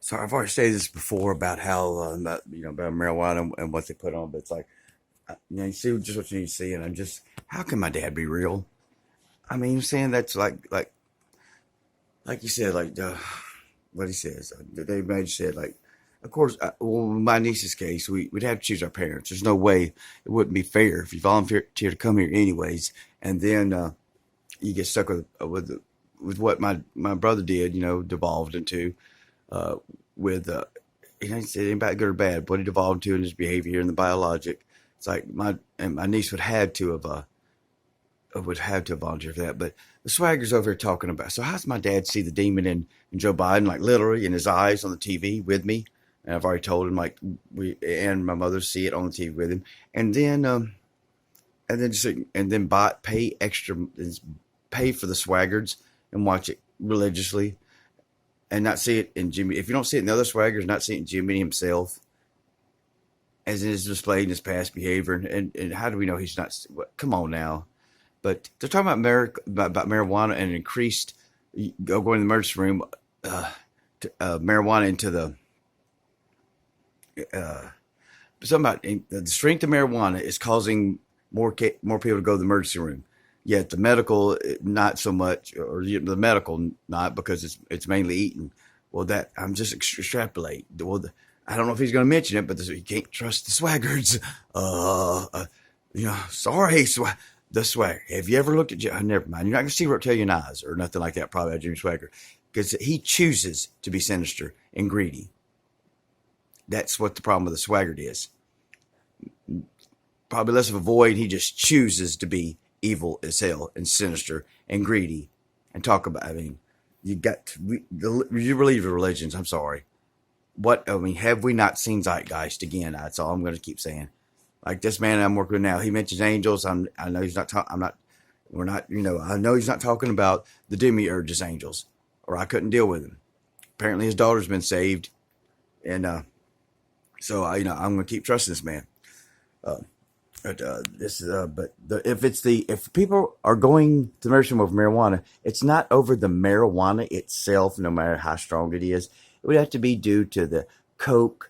So I've already said this before about how about marijuana and what they put on, but it's like you see just what you need to see, and I'm just how can my dad be real? I mean, saying that's like you said, what he says, Dave Major said, like, of course, well, in my niece's case, we'd have to choose our parents. There's no way it wouldn't be fair if you volunteer to come here anyways, and then you get stuck with what my brother did, devolved into uh, with he didn't say anything about good or bad, what he devolved into in his behavior and the biologic. It's like my niece would have to volunteer for that. But the swagger's over here talking about. So how's my dad see the demon in Joe Biden, like literally in his eyes on the TV with me? And I've already told him like we and my mother see it on the TV with him, and then pay extra, pay for the swaggards and watch it religiously, and not see it in Jimmy. If you don't see it in the other swaggers, not see it in Jimmy himself, as it is displayed in his past behavior. And how do we know he's not? Come on now. But they're talking about marijuana and increased going to the emergency room, marijuana into the something about the strength of marijuana is causing more people to go to the emergency room. Yet the medical not so much, or the medical not because it's mainly eating. Well, that I'm just extrapolate. Well, I don't know if he's going to mention it, but you can't trust the swaggards. Sorry, the swag. Have you ever looked at Jimmy? Never mind. You're not going to see reptilian eyes or nothing like that. Probably at Jimmy Swagger, because he chooses to be sinister and greedy. That's what the problem with the Swaggart is. Probably less of a void. He just chooses to be evil as hell and sinister and greedy and talk about. I mean, you believe in religions. I'm sorry. Have we not seen Zeitgeist again? That's all I'm going to keep saying. Like this man I'm working with now, he mentions angels. I know he's not. We're not. I know he's not talking about the demiurges angels, or I couldn't deal with him. Apparently, his daughter's been saved, and so I'm going to keep trusting this man. If people are going to the emergency room over marijuana, it's not over the marijuana itself, no matter how strong it is. It would have to be due to the coke,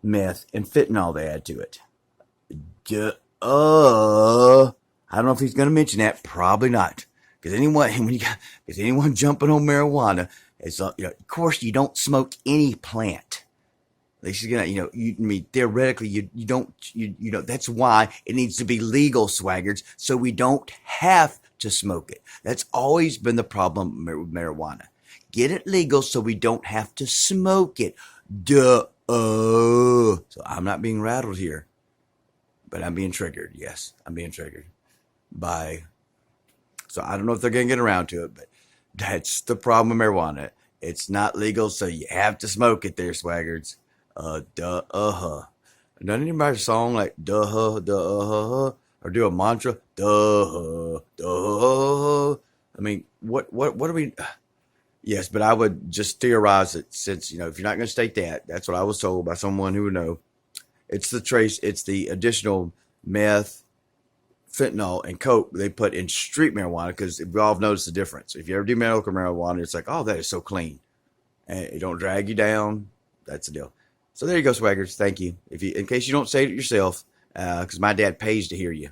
meth, and fentanyl they add to it. I don't know if he's going to mention that. Probably not, because anyone jumping on marijuana, it's of course you don't smoke any plant. At least you're gonna, theoretically, you don't. That's why it needs to be legal, swaggards, so we don't have to smoke it. That's always been the problem with marijuana. Get it legal so we don't have to smoke it. Duh. So I'm not being rattled here, but I'm being triggered. Yes, I'm being triggered by. So I don't know if they're going to get around to it, but that's the problem with marijuana. It's not legal, so you have to smoke it there, swaggards. Doesn't anybody write a song like or do a mantra? I mean, what are we? Yes, but I would just theorize it since, if you're not going to state that, that's what I was told by someone who would know. It's the additional meth, fentanyl, and coke they put in street marijuana, because we all have noticed the difference. If you ever do medical marijuana, it's like, oh, that is so clean. And it don't drag you down. That's the deal. So there you go, swaggers. Thank you. In case you don't say it yourself, because my dad pays to hear you.